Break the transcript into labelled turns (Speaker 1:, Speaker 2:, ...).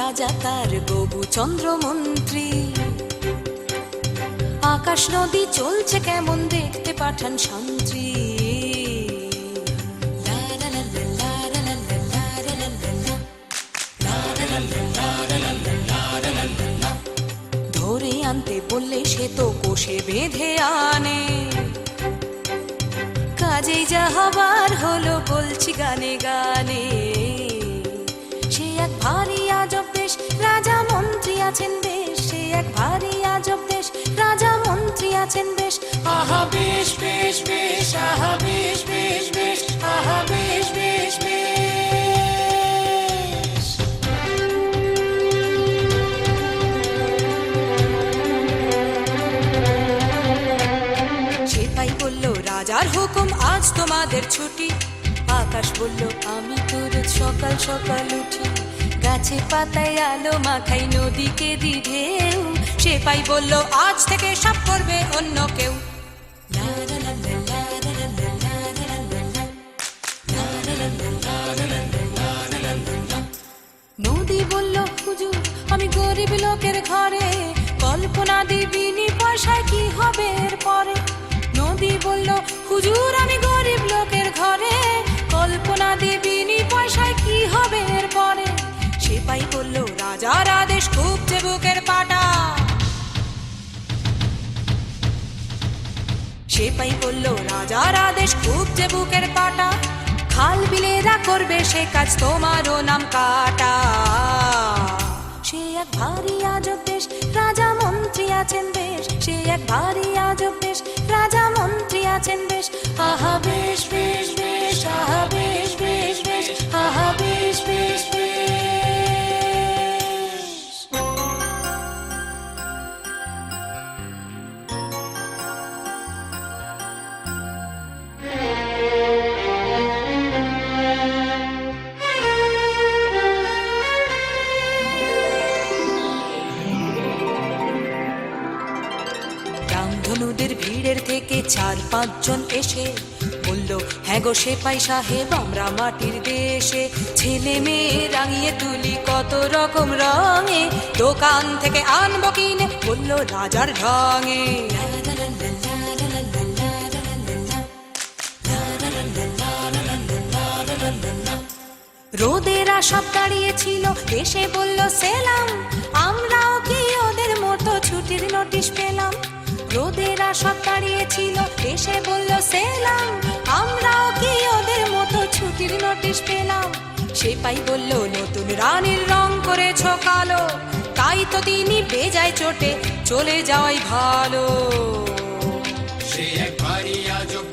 Speaker 1: রাজা তার গবু চন্দ্রমন্ত্রী। আকাশ নদী চলছে কেমন দেখতে পাঠান শান্তি। ধরে আনতে বললে সে তো কোষে বেঁধে আনে। কাজেই যা হবার হলো বলছি গানে গানে। সে এক ভারী আজব দেশ, রাজা মন্ত্রী আছেন বেশ। সে এক ভারী আজব দেশ, রাজা মন্ত্রী আছেন বেশ। আহা বেশ বেশ বেশ, আহা বেশ বেশ বেশ, আহা বেশ বেশ বেশ। সেটাই বলল রাজার হুকুম আজ তোমাদের ছুটি। আকাশ বলল আমি তো রোজ সকাল সকাল উঠি। গাছে পাতায় আলো মাখাই নদীকে দি ঢেউ। সেপাই বলল আজ থেকে সব করবে অন্য কেউ। নদী বলল হুজুর আমি গরিব লোকের ঘরে। কল্পনা দিবিনি পয়সায় কি হবে এর পরে। নদী বলল হুজুর আমি গরিব লোকের ঘরে। কল্পনা দিবিনি পয়সায় কি হবে এর পরে। সেপাই বলল রাজার আদেশ খুব যে বুকের পাটা। সেপাই বলল রাজার আদেশ খুব যে বুকের পাটা। খাল বিলেরা করবে সে কাজ তোমারও নাম কাটা। সে এক ভারী আজব দেশ, রাজা মন্ত্রী আছেন বেশ। সে এক ভারী আজব দেশ, রাজা মন্ত্রী আছেন বেশ। আহা বেশ বেশ বেশ, আহা বেশ বেশ বেশ, আহা বেশ বেশ বেশ। রামধনুদের ভিড়ের থেকে 4-5 জন এসে বলল হ্যাঁ গো সেপাই সাহেব আমরা মাটির দেশে। ছেলে মেয়ে রাঙিয়ে তুলি কত রকম রঙে। দোকান থেকে আনবো কিনে বলল রাজার ঢঙে। রোদেরা সব দাঁড়িয়েছিল এসে বলল সেলাম। আমরাও কি ওদের মতো ছুটির নোটিশ পেলাম। রোদেরা সব দাঁড়িয়েছিল এসে বলল সেলাম। আমরাও কি ওদের মতো ছুটির নোটিশ পেলাম। সেপাই বলল নতুন রানীর রং করেছ কালো। তাই তো তিনি বেজায় চোটে চলে যাওয়াই ভালো।
Speaker 2: সে এক ভারী আজব